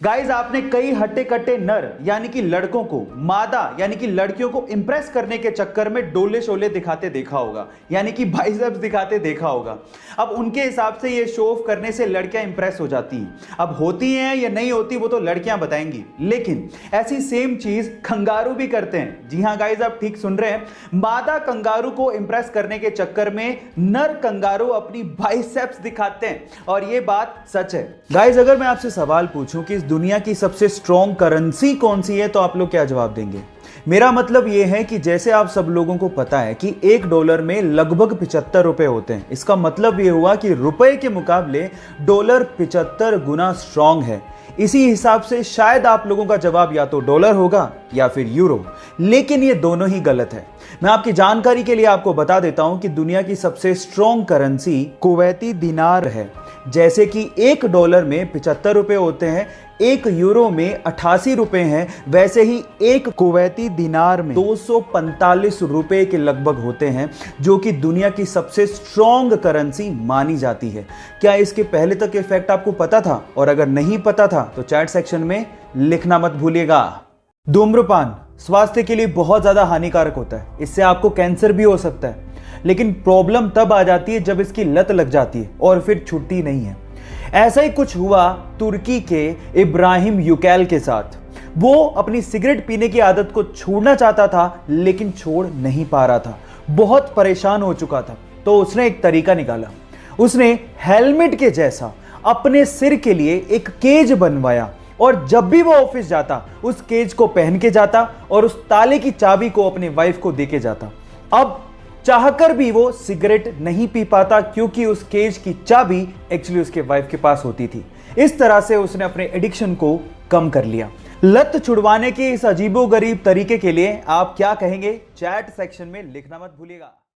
Guys आपने कई हट्टे कट्टे नर यानी कि लड़कों को मादा यानी कि लड़कियों को इंप्रेस करने के चक्कर में डोले शोले दिखाते देखा होगा, यानी कि बाइसेप्स दिखाते देखा होगा। अब उनके हिसाब से ये शो ऑफ करने से लड़कियां इंप्रेस हो जाती हैं। अब होती हैं या नहीं होती वो तो लड़कियां बताएंगी, लेकिन ऐसी सेम चीज कंगारू भी करते हैं। जी हां गाइज, आप ठीक सुन रहे हैं। मादा कंगारू को इंप्रेस करने के चक्कर में नर कंगारू अपनी बाइसेप्स दिखाते हैं, और ये बात सच है। गाइज अगर मैं आपसे सवाल पूछूं कि दुनिया की सबसे स्ट्रॉन्ग करेंसी कौन सी है, तो आप लोग क्या जवाब देंगे? मेरा मतलब यह है कि जैसे आप सब लोगों को पता है कि $1 में लगभग 75 रुपए होते हैं। इसका मतलब यह हुआ कि रुपए के मुकाबले डॉलर 75 गुना स्ट्रॉन्ग है। इसी हिसाब से शायद आप लोगों का जवाब या तो डॉलर होगा या फिर यूरो, लेकिन ये दोनों ही गलत है। मैं आपकी जानकारी के लिए आपको बता देता हूं कि दुनिया की सबसे स्ट्रॉन्ग करेंसी कुवैती दिनार है। जैसे कि $1 में 75 रुपए होते हैं, €1 में 88 रुपए हैं, वैसे ही एक कुवैती दिनार में 245 रुपए के लगभग होते हैं, जो कि दुनिया की सबसे स्ट्रॉन्ग करेंसी मानी जाती है। क्या इसके पहले तक के फैक्ट आपको पता था? और अगर नहीं पता था तो चैट सेक्शन में लिखना मत भूलिएगा। धूम्रपान स्वास्थ्य के लिए बहुत ज्यादा हानिकारक होता है। इससे आपको कैंसर भी हो सकता है, लेकिन प्रॉब्लम तब आ जाती है जब इसकी लत लग जाती है और फिर छूटती नहीं है। ऐसा ही कुछ हुआ तुर्की के इब्राहिम यूकैल के साथ। वो अपनी सिगरेट पीने की आदत को छोड़ना चाहता था, लेकिन छोड़ नहीं पा रहा था। बहुत परेशान हो चुका था, तो उसने एक तरीका निकाला। उसने हेलमेट के जैसा अपने सिर के लिए एक केज बनवाया, और जब भी वो ऑफिस जाता उस केज को पहन के जाता और उस ताले की चाबी को अपनी वाइफ को देके जाता। अब चाहकर भी वो सिगरेट नहीं पी पाता, क्योंकि उस केज की चाबी एक्चुअली उसके वाइफ के पास होती थी। इस तरह से उसने अपने एडिक्शन को कम कर लिया। लत छुड़वाने के इस अजीबोगरीब तरीके के लिए आप क्या कहेंगे? चैट सेक्शन में लिखना मत भूलिएगा।